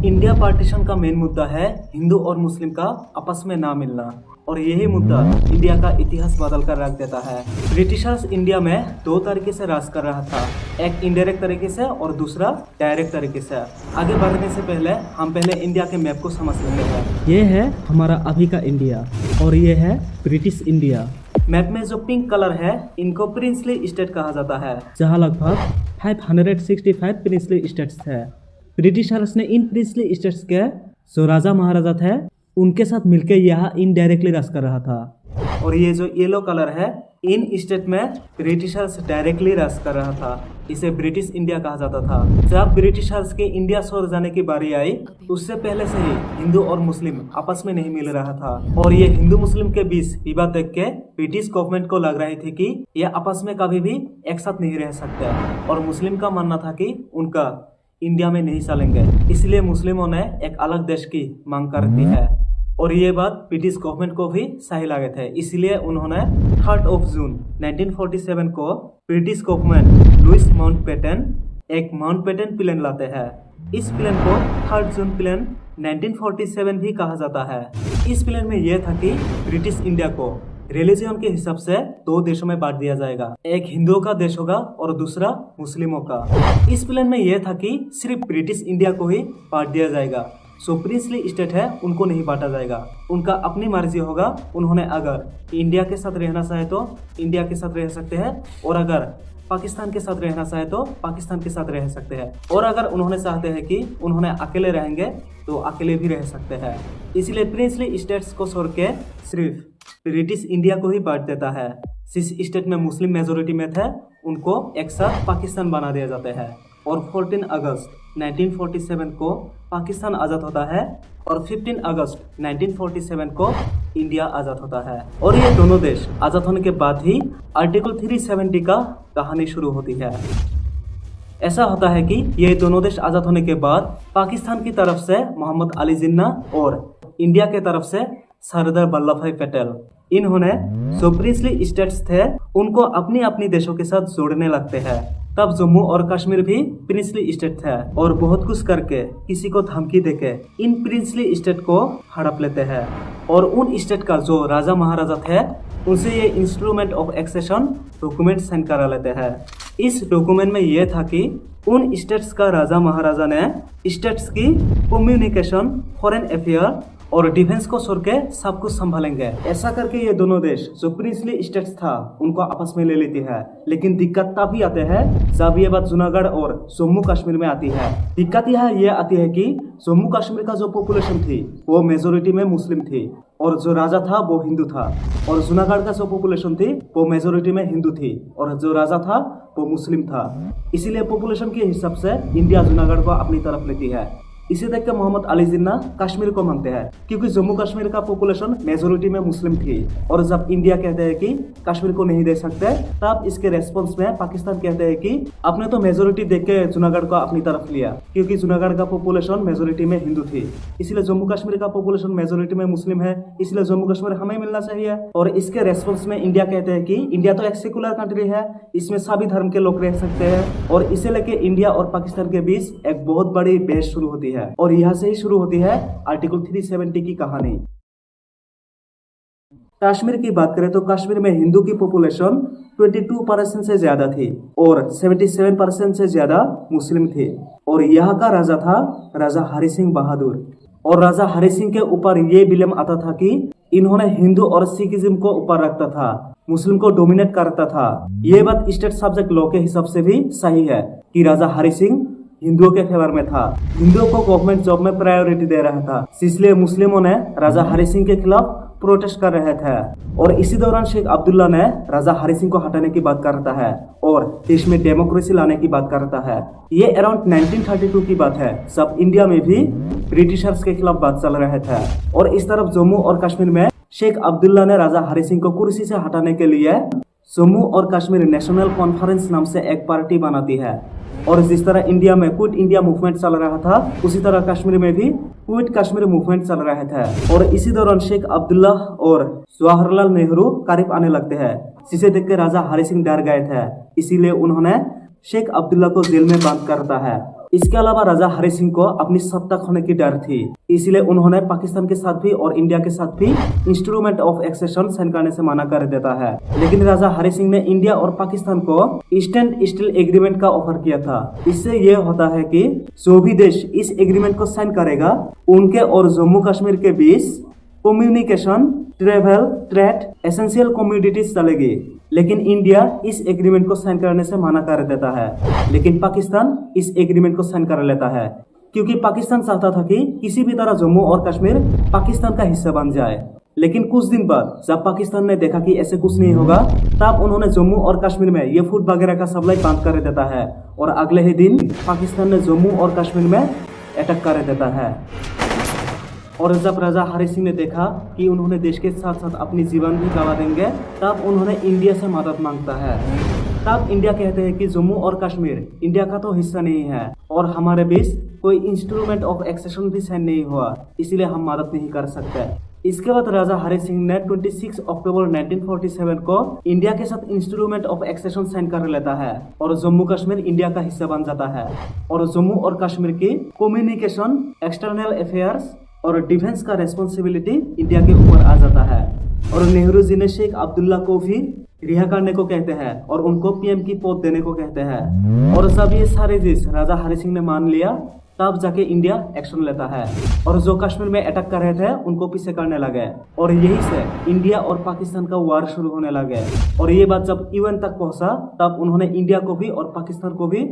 India partition का main मुद्दा है हिंदू और मुस्लिम का आपस में ना मिलना, और यही मुद्दा इंडिया का इतिहास बदल कर रख देता है। ब्रिटिशर्स इंडिया में दो तरीके से राज कर रहा था, एक इनडायरेक्ट तरीके से और दूसरा डायरेक्ट तरीके से। आगे बढ़ने से पहले हम इंडिया के मैप को समझ लेते हैं। ये है हमारा अभी का इंडिया और ये है ब्रिटिश इंडिया। मैप में जो पिंक कलर है इनको प्रिंसली स्टेट कहा जाता है, जहाँ लगभग 565 प्रिंसली स्टेट्स थे। ब्रिटिशर्स ने इन प्रिंसली स्टेट्स के जो राजा महाराजा थे उनके साथ मिलकर यहाँ इनडायरेक्टली राज कर रहा था। और ये जो येलो कलर है इन स्टेट में ब्रिटिशर्स डायरेक्टली राज कर रहा था, इसे ब्रिटिश इंडिया कहा जाता था। जब ब्रिटिशर्स के इंडिया छोड़ जाने की बारी आई उससे पहले से ही हिंदू और मुस्लिम आपस में नहीं मिल रहा था, और ये हिंदू मुस्लिम के बीच विवाद देख के ब्रिटिश गवर्नमेंट को लग रही थी कि ये आपस में कभी भी एक साथ नहीं रह सकते, और मुस्लिम का मानना था कि उनका इंडिया में नहीं चलेंगे। इसलिए मुस्लिमों ने एक अलग देश की मांग कर दी है, और ये बात ब्रिटिश गवर्नमेंट को भी सही लगे थे। इसलिए उन्होंने 3 जून 1947 को ब्रिटिश गवर्नमेंट लुइस माउंटबेटन एक माउंटबेटन प्लान लाते हैं। इस प्लान को 3 जून प्लान 1947 भी कहा जाता है। इस प्लान में यह था कि ब्रिटिश इंडिया को रिलीजन के हिसाब से 2 देशों में बांट दिया जाएगा, एक हिंदुओं का देश होगा और दूसरा मुस्लिमों का। इस प्लान में यह था कि सिर्फ ब्रिटिश इंडिया को ही बांट दिया जाएगा, जो प्रिंसली स्टेट है उनको नहीं बांटा जाएगा, उनका अपनी मर्जी होगा। उन्होंने अगर इंडिया के साथ रहना चाहे तो इंडिया के साथ रह सकते हैं, और अगर पाकिस्तान के साथ रहना चाहे तो पाकिस्तान के साथ रह सकते हैं, और अगर उन्होंने चाहते हैं कि उन्होंने अकेले रहेंगे तो अकेले भी रह सकते हैं। इसलिए प्रिंसली स्टेट्स को छोड़ के सिर्फ ब्रिटिश इंडिया को ही बांट देता है। जिस स्टेट में मुस्लिम मेजोरिटी में थे उनको एक साथ पाकिस्तान बना दिया जाता है, और 14 अगस्त 1947 को पाकिस्तान आज़ाद होता है, और 15 अगस्त 1947 को इंडिया आज़ाद होता है। और ये दोनों देश आज़ाद होने के बाद ही आर्टिकल 370 का कहानी शुरू होती है। ऐसा होता है कि ये दोनों देश आज़ाद होने के बाद पाकिस्तान की तरफ से मोहम्मद अली जिन्ना और इंडिया के तरफ से सरदार वल्लभ भाई पटेल, इन्होंने जो प्रिंसली स्टेट्स थे उनको अपनी अपनी देशों के साथ जोड़ने लगते हैं। तब जम्मू और कश्मीर भी प्रिंसली स्टेट थे, और बहुत कुछ करके किसी को धमकी देके इन प्रिंसली स्टेट को हड़प लेते हैं, और उन स्टेट का जो राजा महाराजा थे उनसे ये instrument of accession document sign करा लेते हैं। इस डॉक्यूमेंट में यह था कि उन स्टेट्स का राजा महाराजा ने स्टेट्स की कम्युनिकेशन, फॉरेन अफेयर और डिफेंस को छोड़ के सब कुछ संभालेंगे। ऐसा करके ये दोनों देश जो प्रिंसली स्टेट्स था उनको आपस में ले लेती है। लेकिन दिक्कत तभी आते हैं जब ये बात जूनागढ़ और जम्मू कश्मीर में आती है। दिक्कत ये आती है कि जम्मू कश्मीर का जो पॉपुलेशन थी वो मेजोरिटी में मुस्लिम थी, और जो राजा था वो हिंदू था, और जूनागढ़ का जो पॉपुलेशन थी वो मेजोरिटी में हिंदू थी, और जो राजा था वो मुस्लिम था। इसीलिए पॉपुलेशन के हिसाब से इंडिया जूनागढ़ को अपनी तरफ लेती है। इसे देख के मोहम्मद अली जिन्ना कश्मीर को मांगते हैं, क्योंकि जम्मू कश्मीर का पॉपुलेशन मेजोरिटी में मुस्लिम थी। और जब इंडिया कहते हैं कि कश्मीर को नहीं दे सकते, तब इसके रेस्पॉन्स में पाकिस्तान कहते हैं कि आपने तो मेजोरिटी देख के जूनागढ़ को अपनी तरफ लिया, क्योंकि जूनागढ़ का पॉपुलेशन मेजोरिटी में हिंदू थी, इसलिए जम्मू कश्मीर का पॉपुलेशन मेजोरिटी में मुस्लिम है, इसलिए जम्मू कश्मीर हमें मिलना चाहिए। और इसके रेस्पॉन्स में इंडिया कहते हैं कि इंडिया तो एक सेकुलर कंट्री है, इसमें सभी धर्म के लोग रह सकते हैं। और इसे लेके इंडिया और पाकिस्तान के बीच एक बहुत बड़ी बहस शुरू होती है, और यहाँ से ही शुरू होती है आर्टिकल 370 की कहानी। कश्मीर की बात करें तो कश्मीर में हिंदू की पॉपुलेशन 22% से ज्यादा थी, और 77% से ज्यादा मुस्लिम थे। और यहाँ का राजा था राजा हरि सिंह बहादुर, और राजा हरि सिंह के ऊपर ये बिलेम आता था कि इन्होंने हिंदू और सिखिज्म को ऊपर रखता था, मुस्लिम को डोमिनेट करता था। ये बात स्टेट सब्जेक्ट लॉ के हिसाब से भी सही है कि राजा हरि सिंह हिंदुओं के फेवर में था, हिंदुओं को गवर्नमेंट जॉब में प्रायोरिटी दे रहा था, इसलिए मुस्लिमों ने राजा हरि सिंह के खिलाफ प्रोटेस्ट कर रहे थे। और इसी दौरान शेख अब्दुल्ला ने राजा हरि सिंह को हटाने की बात करता है और देश में डेमोक्रेसी लाने की बात करता है। ये अराउंड 1932 की बात है, जब इंडिया में भी ब्रिटिशर्स के खिलाफ बात चल रहे थे। और इस तरफ जम्मू और कश्मीर में शेख अब्दुल्ला ने राजा हरि सिंह को कुर्सी से हटाने के लिए जम्मू और कश्मीर नेशनल कॉन्फ्रेंस नाम से एक पार्टी बनाती है। और जिस तरह इंडिया में क्विट इंडिया मूवमेंट चल रहा था, उसी तरह कश्मीर में भी क्विट कश्मीर मूवमेंट चल रहे थे। और इसी दौरान शेख अब्दुल्ला और जवाहरलाल नेहरू करीब आने लगते हैं, जिसे देख के राजा हरि सिंह डर गए थे। इसीलिए उन्होंने शेख अब्दुल्ला को जेल में बंद करता है इसके अलावा राजा हरि सिंह को अपनी सत्ता खोने की डर थी, इसलिए उन्होंने पाकिस्तान के साथ भी और इंडिया के साथ भी इंस्ट्रूमेंट ऑफ एक्सेशन साइन करने से मना कर देता है। लेकिन राजा हरि सिंह ने इंडिया और पाकिस्तान को स्टैंड स्टिल एग्रीमेंट का ऑफर किया था। इससे यह होता है कि जो भी देश इस एग्रीमेंट को साइन करेगा उनके और जम्मू कश्मीर के बीच communication, travel, trade, essential commodities चलेगी। लेकिन इंडिया इस एग्रीमेंट को साइन करने से मना कर देता है, लेकिन पाकिस्तान इस एग्रीमेंट को साइन कर लेता है, क्योंकि पाकिस्तान चाहता था कि किसी भी तरह जम्मू और कश्मीर पाकिस्तान का हिस्सा बन जाए। लेकिन कुछ दिन बाद जब पाकिस्तान ने देखा कि ऐसे कुछ नहीं होगा, तब उन्होंने जम्मू और कश्मीर में ये फूड वगैरह का सप्लाई बंद कर देता है और अगले ही दिन पाकिस्तान ने जम्मू और कश्मीर में अटैक कर देता है। और जब राजा हरि सिंह ने देखा कि उन्होंने देश के साथ साथ अपनी जीवन भी गंवा देंगे, तब उन्होंने इंडिया से मदद मांगता है। तब इंडिया कहते हैं कि जम्मू और कश्मीर इंडिया का तो हिस्सा नहीं है और हमारे बीच कोई इंस्ट्रूमेंट ऑफ एक्सेशन भी साइन नहीं हुआ, इसलिए हम मदद नहीं कर सकते। इसके बाद राजा हरि सिंह ने 26 अक्टूबर 1947 को इंडिया के साथ इंस्ट्रूमेंट ऑफ एक्सेशन साइन कर लेता है और जम्मू कश्मीर इंडिया का हिस्सा बन जाता है। और जम्मू और कश्मीर की कम्युनिकेशन, एक्सटर्नल अफेयर्स और डिफेंस का रेस्पॉन्सिबिलिटी इंडिया के ऊपर आ जाता है। और नेहरू जी ने शेख अब्दुल्ला को भी रिहा करने को कहते हैं और उनको पीएम की पद देने को कहते हैं। और जब ये सारे चीज राजा हरि सिंह ने मान लिया, तब जाके इंडिया एक्शन लेता है और जो कश्मीर में अटैक कर रहे थे उनको पीछे करने लगे और यही से इंडिया और पाकिस्तान का वार शुरू होने लगे। और ये बात जब यूएन तक पहुंचा, तब उन्होंने इंडिया को भी और पाकिस्तान को भी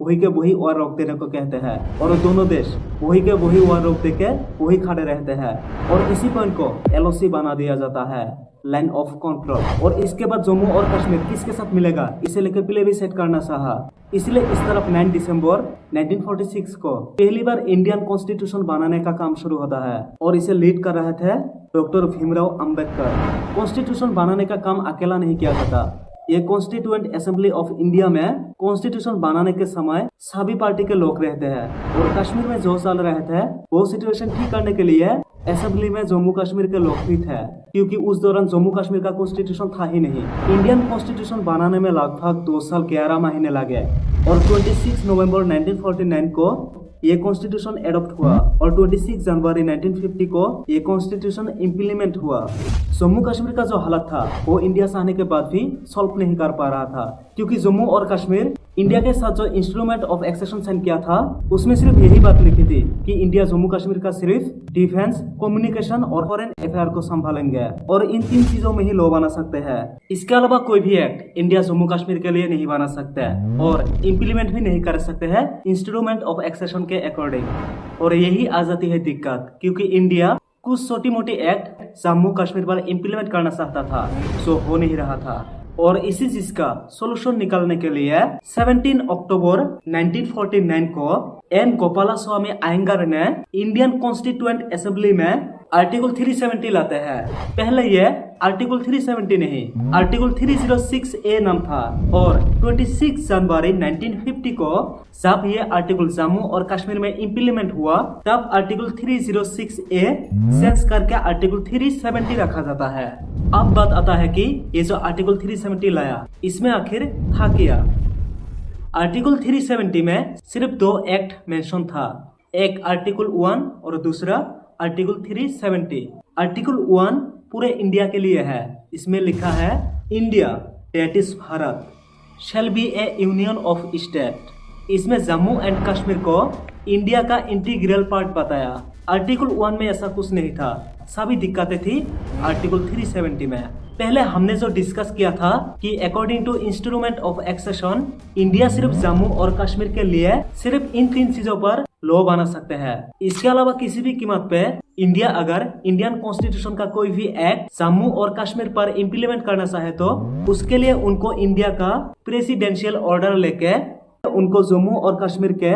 वही के वही वार रोक देने को कहते हैं और दोनों देश वही के वही वार रोक दे के वही खड़े रहते हैं और इसी पॉइंट को LOC बना दिया जाता है, लाइन ऑफ कंट्रोल। और इसके बाद जम्मू और कश्मीर किसके साथ मिलेगा, इसे लेकर प्लेबिसाइट करना चाहा। इसलिए इस तरफ 9 दिसंबर 1946 को पहली बार इंडियन कॉन्स्टिट्यूशन बनाने का काम शुरू होता है और इसे लीड कर रहे थे डॉक्टर भीमराव अंबेडकर। कॉन्स्टिट्यूशन बनाने का काम अकेला नहीं किया जाता। ये कॉन्स्टिट्यूएंट असेंबली ऑफ इंडिया में कॉन्स्टिट्यूशन बनाने के समय सभी पार्टी के लोग रहते हैं और कश्मीर में जो चल रहे थे वो सिचुएशन ठीक करने के लिए असेंबली में जम्मू कश्मीर के लोग भी थे, क्योंकि उस दौरान जम्मू कश्मीर का कॉन्स्टिट्यूशन था ही नहीं। इंडियन कॉन्स्टिट्यूशन बनाने में लगभग 2 साल 11 महीने लगे और 26 नवंबर 1949 को ये कॉन्स्टिट्यूशन एडॉप्ट हुआ और 26 जनवरी 1950 को ये कॉन्स्टिट्यूशन इम्प्लीमेंट हुआ। जम्मू कश्मीर का जो हालत था वो इंडिया से आने के बाद भी सॉल्व नहीं कर पा रहा था, क्योंकि जम्मू और कश्मीर इंडिया के साथ जो इंस्ट्रूमेंट ऑफ एक्सेशन साइन किया था उसमें सिर्फ यही बात लिखी थी कि इंडिया जम्मू कश्मीर का सिर्फ डिफेंस, कम्युनिकेशन और फॉरेन अफेयर को संभालेंगे और इन 3 चीजों में ही लॉ बना सकते हैं। इसके अलावा कोई भी एक्ट इंडिया जम्मू कश्मीर के लिए नहीं बना सकते और इम्प्लीमेंट भी नहीं कर सकते हैं इंस्ट्रूमेंट ऑफ एक्सेशन के अकॉर्डिंग। और यही आ जाती है दिक्कत, क्योंकि इंडिया कुछ छोटी मोटी एक्ट जम्मू कश्मीर पर इम्प्लीमेंट करना चाहता था जो हो नहीं रहा था। और इसी चीज का सोल्यूशन निकालने के लिए 17 अक्टूबर 1949 को एन गोपालास्वामी अयंगार ने इंडियन कॉन्स्टिट्यूएंट असेंबली में आर्टिकल 370 लाते हैं। पहले ये आर्टिकल 370 नहीं, आर्टिकल 306A नाम था और 26 जनवरी 1950 को जब ये आर्टिकल जम्मू और कश्मीर में इम्प्लीमेंट हुआ, तब आर्टिकल 306A चेंज करके आर्टिकल 370 रखा जाता है। अब बात आता है कि ये जो आर्टिकल 370 लाया, इसमें आखिर था क्या। आर्टिकल 370 में सिर्फ 2 एक्ट मेंशन था, एक आर्टिकल 1 और दूसरा आर्टिकल 370। आर्टिकल 1 पूरे इंडिया के लिए है। इसमें लिखा है India that is Bharat shall be A union of state. इसमें जम्मू एंड कश्मीर को इंडिया का इंटीग्रल पार्ट बताया। आर्टिकल 1 में ऐसा कुछ नहीं था, सभी दिक्कतें थी आर्टिकल 370 में। पहले हमने जो डिस्कस किया था कि according to instrument of accession India सिर्फ जम्मू और कश्मीर के लिए सिर्फ इन 3 चीजों पर लॉ बना सकते हैं। इसके अलावा किसी भी कीमत पे इंडिया अगर इंडियन कॉन्स्टिट्यूशन का कोई भी एक्ट जम्मू और कश्मीर पर इम्प्लीमेंट करना चाहे तो उसके लिए उनको इंडिया का प्रेसिडेंशियल ऑर्डर लेके उनको जम्मू और कश्मीर के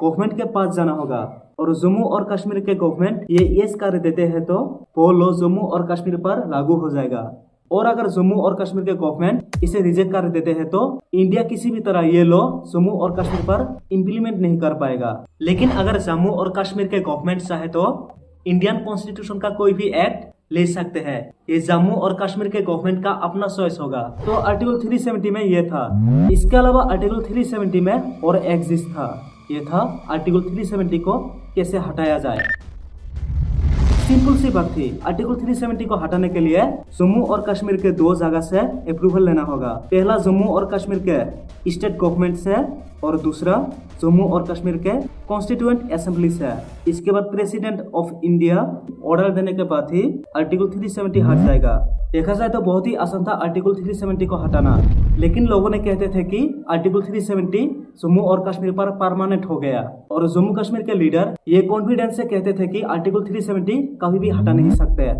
गवर्नमेंट के पास जाना होगा और जम्मू और कश्मीर के गवर्नमेंट ये यस कर देते हैं तो वो लॉ जम्मू और कश्मीर पर लागू हो जाएगा। और अगर जम्मू और कश्मीर के गवर्नमेंट इसे रिजेक्ट कर देते हैं तो इंडिया किसी भी तरह ये लॉ जम्मू और कश्मीर पर इम्प्लीमेंट नहीं कर पाएगा। लेकिन अगर जम्मू और कश्मीर के गवर्नमेंट चाहे तो इंडियन कॉन्स्टिट्यूशन का कोई भी एक्ट ले सकते हैं। ये जम्मू और कश्मीर के गवर्नमेंट का अपना चॉइस होगा। तो आर्टिकल 370 में ये था। इसके अलावा आर्टिकल 370 में और एग्जिस्ट था। ये था आर्टिकल 370 को कैसे हटाया जाए। सिंपल सी बात थी। आर्टिकल 370 को हटाने के लिए जम्मू और कश्मीर के 2 जगह से अप्रूवल लेना होगा। पहला जम्मू और कश्मीर के स्टेट गवर्नमेंट से और दूसरा जम्मू और कश्मीर के कॉन्स्टिट्यूएंट असेंबली से। इसके बाद प्रेसिडेंट ऑफ इंडिया ऑर्डर देने के बाद ही आर्टिकल 370 हट जाएगा। देखा जाए तो बहुत ही आसान था आर्टिकल 370 को हटाना, लेकिन लोगों ने कहते थे कि आर्टिकल 370 जम्मू और कश्मीर पर परमानेंट हो गया। और जम्मू कश्मीर के लीडर ये कॉन्फिडेंस से कहते थे कि आर्टिकल 370 कभी भी हटा नहीं सकते।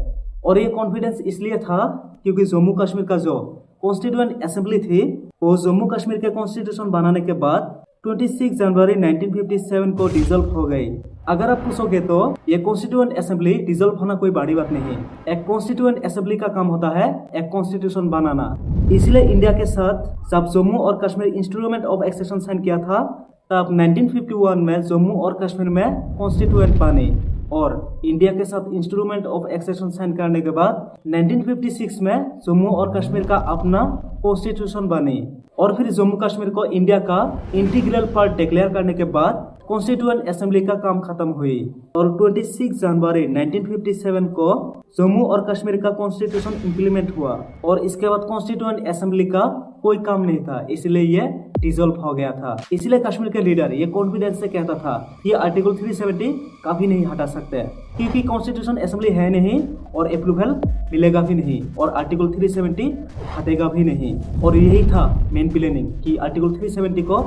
और ये कॉन्फिडेंस इसलिए था क्योंकि जम्मू कश्मीर का जो कॉन्स्टिट्यूएंट असेंबली थी वो जम्मू कश्मीर के कॉन्स्टिट्यूशन बनाने के बाद 26 जनवरी 1957 को डिसॉल्व हो गई। अगर आप पूछोगे तो ये कॉन्स्टिट्यूएंट असेंबली डिसॉल्व होना कोई बड़ी बात नहीं। एक कॉन्स्टिट्यूएंट असेंबली का काम होता है एक कॉन्स्टिट्यूशन बनाना। इसलिए इंडिया के साथ जब जम्मू और Kashmir instrument of accession sign किया था तब 1951 में जम्मू और कश्मीर में कॉन्स्टिट्यूएंट बनी और इंडिया के साथ इंस्ट्रूमेंट ऑफ एक्सेशन साइन करने के बाद 1956 में जम्मू और कश्मीर का अपना कॉन्स्टिट्यूशन बनी। और फिर जम्मू कश्मीर को इंडिया का इंटीग्रल पार्ट डिक्लेयर करने के बाद कॉन्स्टिट्यूएंट असेंबली का काम खत्म हुई और 26 जनवरी 1957 को जम्मू और कश्मीर का कॉन्स्टिट्यूशन इम्प्लीमेंट हुआ और इसके बाद कॉन्स्टिट्यूएंट असेंबली का कोई काम नहीं था, इसलिए ये डिसॉल्व हो गया था। इसलिए कश्मीर के लीडर ये कॉन्फिडेंस से कहता था कि आर्टिकल 370 कभी नहीं हटा सकते क्योंकि कॉन्स्टिट्यूशन असेंबली है नहीं और अप्रूवल मिलेगा भी नहीं और आर्टिकल 370 हटेगा भी नहीं। और यही था मेन प्लानिंग कि आर्टिकल 370 को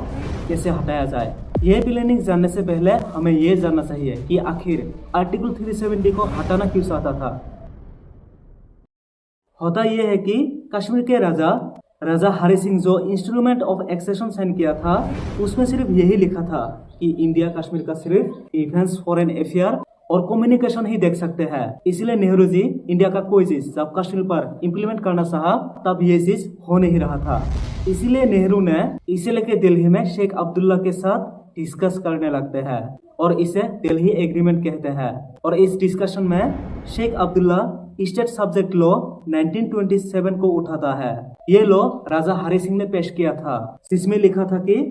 कैसे हटाया जाए। यह प्लानिंग जानने से पहले हमें यह जानना चाहिए कि आखिर आर्टिकल 370 को हटाना क्यों चाहता था। होता यह है कि कश्मीर के राजा हरि सिंह जो इंस्ट्रूमेंट ऑफ एक्सेशन साइन किया था उसमें सिर्फ यही लिखा था कि इंडिया कश्मीर का सिर्फ डिफेंस, फॉरेन अफेयर और कम्युनिकेशन ही देख सकते हैं। इसलिए नेहरू जी इंडिया का कोई चीज जब कश्मीर पर इम्प्लीमेंट करना चाहा तब ये चीज हो नहीं रहा था। इसलिए नेहरू ने इसे लेके दिल्ली में शेख अब्दुल्ला के साथ डिस्कस करने लगते हैं और इसे दिल्ली एग्रीमेंट कहते हैं। और इस डिस्कशन में Sheikh Abdullah state subject law 1927 को उठाता है। ये लॉ राजा हरि सिंह ने पेश किया था जिसमें लिखा था कि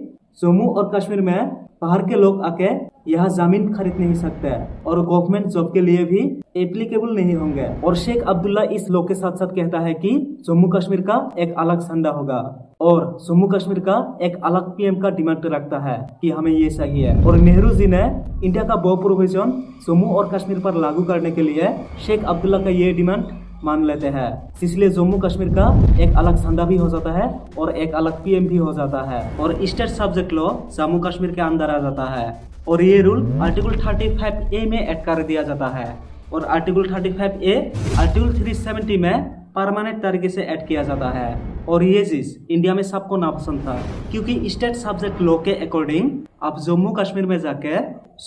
जम्मू और कश्मीर में बाहर के लोग आके यहाँ जमीन खरीद नहीं सकते और गवर्नमेंट जॉब के लिए भी एप्लीकेबल नहीं होंगे। और शेख अब्दुल्ला इस लॉ के साथ साथ कहता है कि जम्मू कश्मीर का एक अलग झंडा होगा और जम्मू कश्मीर का एक अलग पीएम का डिमांड रखता है कि हमें ये चाहिए। और नेहरू जी ने इंडिया का वो प्रोविजन जम्मू और कश्मीर पर लागू करने के लिए शेख अब्दुल्ला का ये डिमांड मान लेते हैं, इसलिए जम्मू कश्मीर का एक अलग झंडा भी हो जाता है और एक अलग पीएम भी हो जाता है और state subject law Jammu Kashmir के अंदर आ जाता है। और ये रूल आर्टिकल 35A में ऐड कर दिया जाता है और आर्टिकल 35A आर्टिकल 370 में परमानेंट तरीके से ऐड किया जाता है। और ये चीज इंडिया में सबको नापसंद था क्योंकि स्टेट सब्जेक्ट लॉ के अकॉर्डिंग आप जम्मू कश्मीर में जाके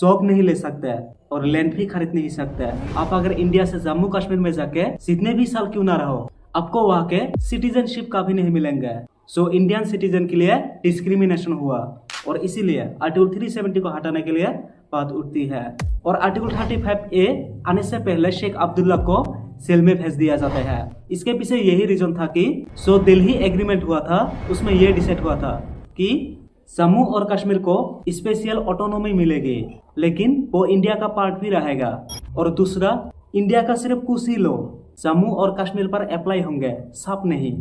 जॉब नहीं ले सकते और लैंड भी खरीद नहीं सकते। आप अगर इंडिया से जम्मू कश्मीर में जाके जितने भी साल क्यों ना रहो आपको वहाँ के सिटीजनशिप का भी नहीं मिलेंगे। सो इंडियन सिटीजन के लिए डिस्क्रिमिनेशन हुआ और इसीलिए आर्टिकल 370 को हटाने के लिए बात उठती है। और आर्टिकल 35A आने से पहले शेख अब्दुल्ला को जेल में भेज दिया जाता है। इसके पीछे यही रीजन था कि जो दिल्ली एग्रीमेंट हुआ था उसमें यह डिसाइड हुआ था कि जम्मू और कश्मीर को स्पेशल ऑटोनॉमी मिलेगी लेकिन वो इंडिया का पार्ट भी रहेगा। और दूसरा, इंडिया का सिर्फ कुछ ही लॉ जम्मू और कश्मीर पर अप्लाई होंगे, सब नहीं।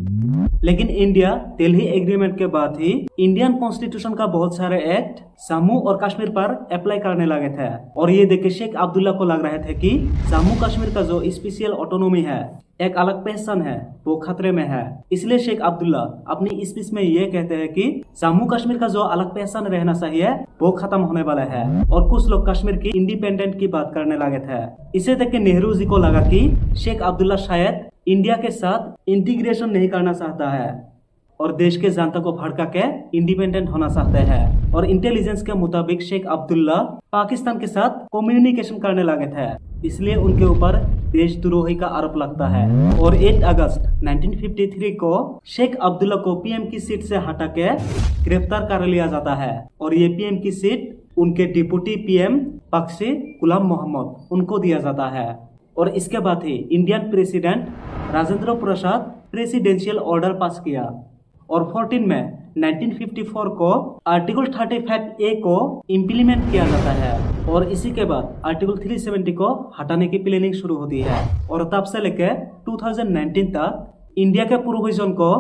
लेकिन इंडिया दिल्ली एग्रीमेंट के बाद ही इंडियन कॉन्स्टिट्यूशन का बहुत सारे एक्ट जम्मू और कश्मीर पर अप्लाई करने लगे थे और ये देख के शेख अब्दुल्ला को लग रहे थे कि जम्मू कश्मीर का जो स्पेशल ऑटोनॉमी है, एक अलग पहचान है, वो खतरे में है। इसलिए शेख अब्दुल्ला अपनी स्पीच में ये कहते हैं कि जम्मू कश्मीर का जो अलग पहचान रहना चाहिए वो खत्म होने वाला है और कुछ लोग कश्मीर की इंडिपेंडेंट की बात करने लगे थे। इसे देख के नेहरू जी को लगा कि शेख अब्दुल्ला शायद इंडिया के साथ इंटीग्रेशन नहीं करना चाहता है और देश के जनता को भड़का के इंडिपेंडेंट होना चाहते हैं। और इंटेलिजेंस के मुताबिक शेख अब्दुल्ला पाकिस्तान के साथ कम्युनिकेशन करने लगे थे, इसलिए उनके ऊपर देशद्रोही का आरोप लगता है। और 8 अगस्त 1953 को शेख अब्दुल्ला को पीएम की सीट से हटा के गिरफ्तार कर लिया जाता है और ये पीएम की सीट उनके डिप्टी पीएम बख्शी गुलाम मोहम्मद उनको दिया जाता है। और इसके बाद ही Indian president Rajendra Prasad presidential order pass किया और 14 मई 1954 को आर्टिकल 35A को इम्प्लीमेंट किया जाता है और इसी के बाद आर्टिकल 370 को हटाने की प्लानिंग शुरू होती है और तब से लेकर 2019 तक इंडिया के प्रोविजन को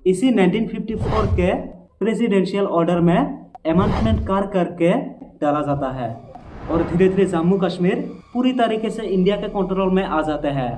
इसी 1954 के प्रेसिडेंशियल ऑर्डर में अमेंडमेंट करके डाला जाता है और धीरे धीरे जम्मू कश्मीर पूरी तरीके से इंडिया के कंट्रोल में आ जाते हैं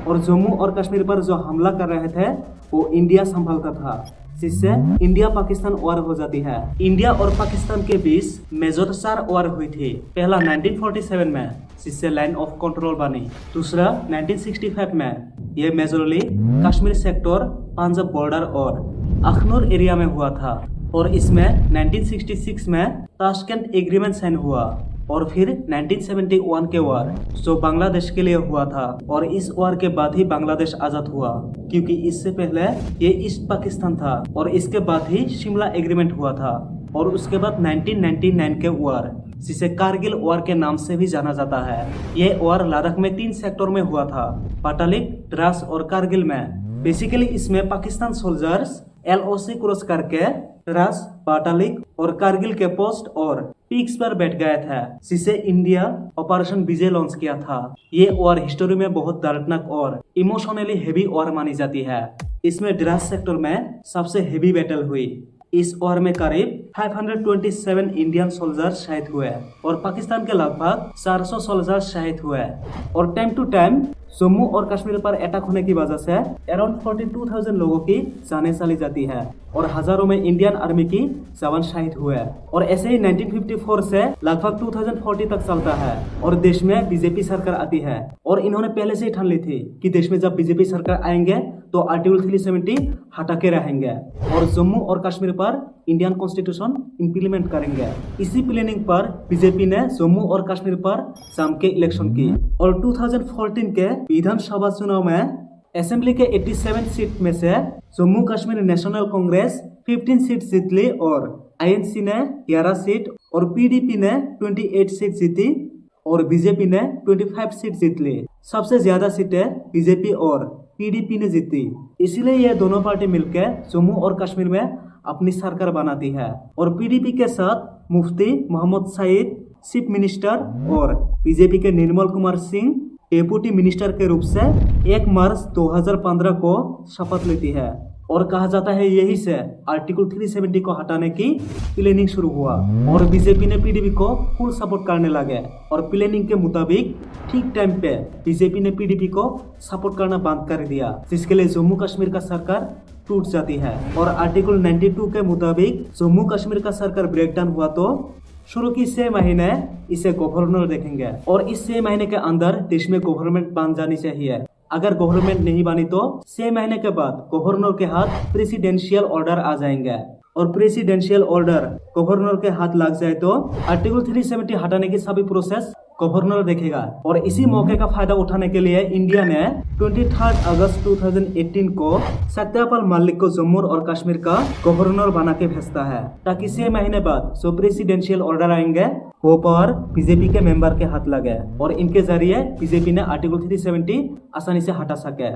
और जम्मू और कश्मीर पर जो हमला कर रहे थे वो इंडिया संभालता था, जिससे इंडिया पाकिस्तान वॉर हो जाती है। इंडिया और पाकिस्तान के बीच मेजर 4 वॉर हुई थी। पहला 1947 में, जिससे लाइन ऑफ कंट्रोल बनी। दूसरा 1965 में, ये majorly Kashmir sector, Punjab border और अखनूर एरिया में हुआ था और इसमें 1966 में ताशकंद एग्रीमेंट साइन हुआ और फिर 1971 के वार जो बांग्लादेश के लिए हुआ था और इस वार के बाद ही बांग्लादेश आजाद हुआ, क्योंकि इससे पहले ये ईस्ट पाकिस्तान था और इसके बाद ही शिमला एग्रीमेंट हुआ था और उसके बाद 1999 के वार, जिसे कारगिल वार के नाम से भी जाना जाता है। ये वार लद्दाख में 3 सेक्टर में हुआ था, पटालिक, द्रास और कारगिल में। बेसिकली इसमें पाकिस्तान सोल्जर्स LOC क्रॉस करके द्रास, पाटालिक और कारगिल के पोस्ट और पीक्स पर बैठ गए थे, जिसे इंडिया ऑपरेशन विजय लॉन्च किया था। ये वॉर हिस्टोरी में बहुत दर्दनाक और इमोशनली हेवी वॉर मानी जाती है। इसमें द्रास सेक्टर में सबसे हेवी बैटल हुई। इस वॉर में करीब 527 इंडियन सोल्जर्स शहीद हुए और पाकिस्तान के लगभग 400 सोल्जर्स शहीद हुए और टाइम टू टाइम जम्मू और कश्मीर पर अटैक होने की वजह से अराउंड 42,000 लोगों की जानें चली जाती है और हजारों में इंडियन आर्मी की जवान शहीद हुए और ऐसे ही 1954 से लगभग 2040 तक चलता है और देश में बीजेपी सरकार आती है और इन्होंने पहले से ही ठान ली थी कि देश में जब बीजेपी सरकार आएंगे तो आर्टिकल 370 हटा के रहेंगे और जम्मू और कश्मीर पर इंडियन कॉन्स्टिट्यूशन इम्प्लीमेंट करेंगे। इसी प्लानिंग पर बीजेपी ने जम्मू और कश्मीर पर जम के इलेक्शन की और 2014 के विधानसभा चुनाव में असेंबली के 87 सीट में से जम्मू कश्मीर नेशनल कांग्रेस 15 सीट जीत ली और INC ने 11 सीट और PDP ने 28 सीट जीती और बीजेपी ने 25 सीट जीत ली। सबसे ज्यादा सीटें बीजेपी और PDP ने जीती, इसीलिए ये दोनों पार्टी मिलकर जम्मू और कश्मीर में अपनी सरकार बनाती है और PDP के साथ मुफ्ती मोहम्मद सईद चीफ मिनिस्टर और बीजेपी के निर्मल कुमार सिंह डेप्यूटी मिनिस्टर के रूप से 1 मार्च 2015 को शपथ लेती है और कहा जाता है यही से आर्टिकल 370 को हटाने की प्लानिंग शुरू हुआ और बीजेपी ने PDP को फुल सपोर्ट करने लगे और प्लानिंग के मुताबिक ठीक टाइम पे बीजेपी ने PDP को सपोर्ट करना बंद कर दिया, जिसके लिए जम्मू कश्मीर का सरकार टूट जाती है और आर्टिकल 92 के मुताबिक जम्मू कश्मीर का सरकार ब्रेकडाउन हुआ तो शुरू की 6 महीने इसे गवर्नर देखेंगे और इस 6 महीने के अंदर देश में गवर्नमेंट बन जानी चाहिए। अगर गवर्नमेंट नहीं बनी तो 6 महीने के बाद गवर्नर के हाथ प्रेसिडेंशियल ऑर्डर आ जाएंगे और प्रेसिडेंशियल ऑर्डर गवर्नर के हाथ लग जाए तो आर्टिकल 370 हटाने की सभी प्रोसेस गवर्नर देखेगा और इसी मौके का फायदा उठाने के लिए इंडिया ने 23 अगस्त 2018 को सत्यपाल मलिक को जम्मू और कश्मीर का गवर्नर बना के भेजता है ताकि 6 महीने बाद जो प्रेसिडेंशियल ऑर्डर आएंगे वो पावर बीजेपी के मेंबर के हाथ लगे और इनके जरिए बीजेपी ने आर्टिकल 370 आसानी से हटा सके।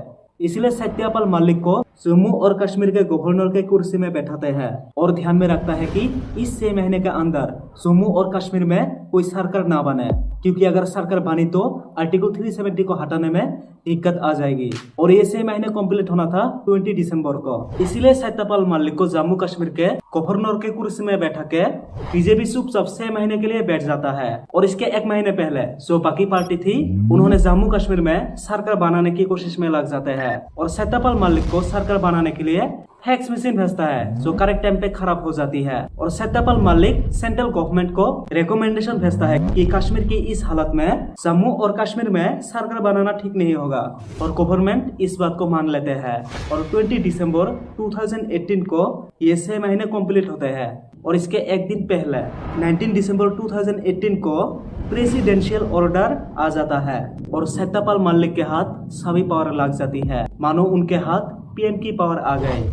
इसलिए सत्यपाल मलिक को जम्मू और कश्मीर के गवर्नर के कुर्सी में बैठाते हैं और ध्यान में रखता है कि इस 6 महीने के अंदर जम्मू और कश्मीर में कोई सरकार ना बने, क्योंकि अगर सरकार बनी तो आर्टिकल 370 को हटाने में दिक्कत आ जाएगी और ये 6 महीने कंप्लीट होना था 20 दिसंबर को। इसीलिए सत्यपाल मलिक को जम्मू कश्मीर के गवर्नर के कुर्सी में बैठा के बीजेपी चुपचाप 6 महीने के लिए बैठ जाता है और इसके 1 महीने पहले जो बाकी पार्टी थी उन्होंने जम्मू कश्मीर में सरकार बनाने की कोशिश में लग जाते हैं और सत्यपाल मलिक को सरकार बनाने के लिए फैक्स मशीन भेजता है जो करेक्ट टाइम पे खराब हो जाती है और सत्यपाल मलिक सेंट्रल गवर्नमेंट को रिकमेंडेशन भेजता है कि कश्मीर की इस हालत में जम्मू और कश्मीर में सरकार बनाना ठीक नहीं होगा और गवर्नमेंट इस बात को मान लेते हैं और 20 दिसंबर 2018 को ये 6 महीने कंप्लीट होते हैं और इसके 1 दिन पहले 19 दिसंबर 2018 को प्रेसिडेंशियल ऑर्डर आ जाता है और सत्यपाल मलिक के हाथ सभी पावर लग जाती है, मानो उनके हाथ PM की पावर आ गए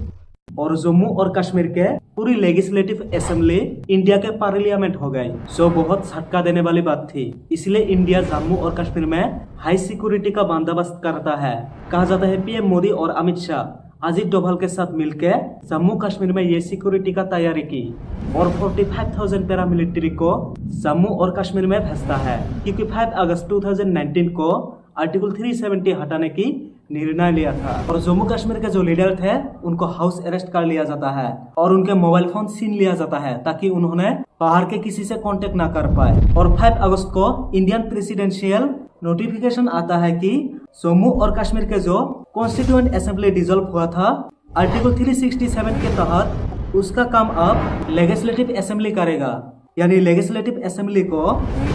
और जम्मू और कश्मीर के पूरी लेजिस्लेटिव असेंबली इंडिया के पार्लियामेंट हो गई, जो बहुत झटका देने वाली बात थी। इसलिए इंडिया जम्मू और कश्मीर में हाई सिक्योरिटी का बंदोबस्त करता है। कहा जाता है PM मोदी और अमित शाह अजीत डोभाल के साथ मिलकर जम्मू कश्मीर में ये सिक्योरिटी का तैयारी की और 45,000 पैरामिलिट्री को जम्मू और कश्मीर में भेजता है, क्योंकि 5 अगस्त 2019 को आर्टिकल 370 हटाने की निर्णय लिया था और जम्मू कश्मीर के जो लीडर थे उनको हाउस अरेस्ट कर लिया जाता है और उनके मोबाइल फोन छीन लिया जाता है ताकि उन्होंने बाहर के किसी से कांटेक्ट ना कर पाए। और 5 अगस्त को इंडियन प्रेसिडेंशियल नोटिफिकेशन आता है कि जम्मू और कश्मीर के जो कॉन्स्टिट्यूएंट असेंबली डिसॉल्व हुआ था आर्टिकल 367 के तहत उसका काम अब लेजिस्लेटिव असेंबली करेगा, यानी लेजिस्लेटिव असेंबली को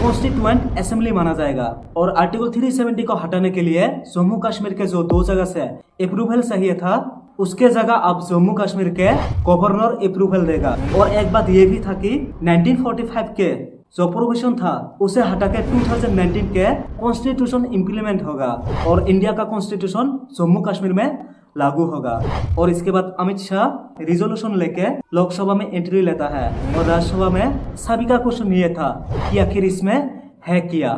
कॉन्स्टिट्यूएंट असेंबली माना जाएगा। और आर्टिकल 370 को हटाने के लिए जम्मू कश्मीर के जो 2 जगह से अप्रूवल चाहिए था उसके जगह अब जम्मू कश्मीर के गवर्नर अप्रूवल देगा। और एक बात ये भी था कि 1945 के जो प्रोविजन था उसे हटा के 2019 के कॉन्स्टिट्यूशन इम्प्लीमेंट होगा और इंडिया का कॉन्स्टिट्यूशन जम्मू कश्मीर में लागू होगा। और इसके बाद अमित शाह रिजोल्यूशन लेके लोकसभा में एंट्री लेता है और राज्यसभा में सभी का क्वेश्चन ये था कि आखिर इसमें है क्या।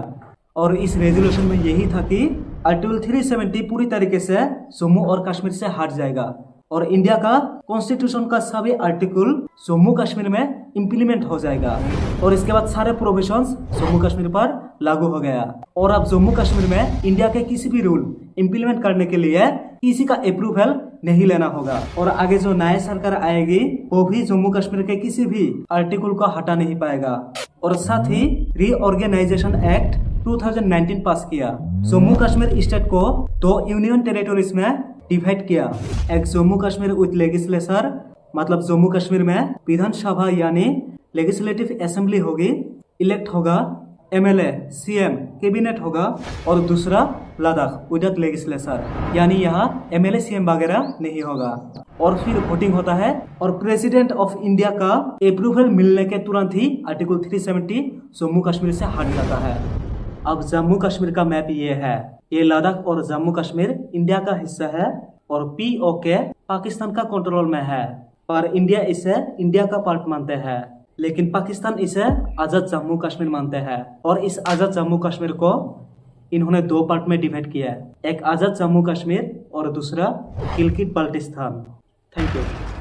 और इस रेजोल्यूशन में यही था कि आर्टिकल 370 पूरी तरीके से जम्मू और कश्मीर से हट जाएगा और इंडिया का कॉन्स्टिट्यूशन का सभी आर्टिकल जम्मू कश्मीर में इम्प्लीमेंट हो जाएगा और इसके बाद सारे प्रोविजंस जम्मू कश्मीर पर लागू हो गया। और अब जम्मू कश्मीर में इंडिया के किसी भी रूल इम्प्लीमेंट करने के लिए किसी का अप्रूवल नहीं लेना होगा और आगे जो नया सरकार आएगी वो भी जम्मू कश्मीर के किसी भी आर्टिकल को हटा नहीं पाएगा। और साथ ही रीऑर्गेनाइजेशन एक्ट 2019 पास किया। जम्मू कश्मीर स्टेट को 2 यूनियन टेरिटोरीज में डिवाइड किया, एक जम्मू कश्मीर विथ लेजिस्लेचर, मतलब जम्मू कश्मीर में विधानसभा यानी लेजिस्लेटिव असेंबली होगी, इलेक्ट होगा, एमएलए, सीएम, कैबिनेट होगा, और दूसरा लद्दाख विदाउट लेजिस्लेचर, यानी यहाँ एमएलए सीएम वगैरह नहीं होगा। और फिर वोटिंग होता है और प्रेसिडेंट ऑफ इंडिया का अप्रूवल मिलने के तुरंत ही आर्टिकल 370 जम्मू कश्मीर से हट जाता है। अब जम्मू कश्मीर का मैप ये है, ये लद्दाख और जम्मू कश्मीर इंडिया का हिस्सा है और पीओके पाकिस्तान का कंट्रोल में है, पर इंडिया इसे इंडिया का पार्ट मानते हैं, लेकिन पाकिस्तान इसे आजाद जम्मू कश्मीर मानते हैं। और इस आजाद जम्मू कश्मीर को इन्होंने 2 पार्ट में डिवाइड किया है, एक आजाद जम्मू कश्मीर और दूसरा गिलगित बाल्टिस्तान। Thank you.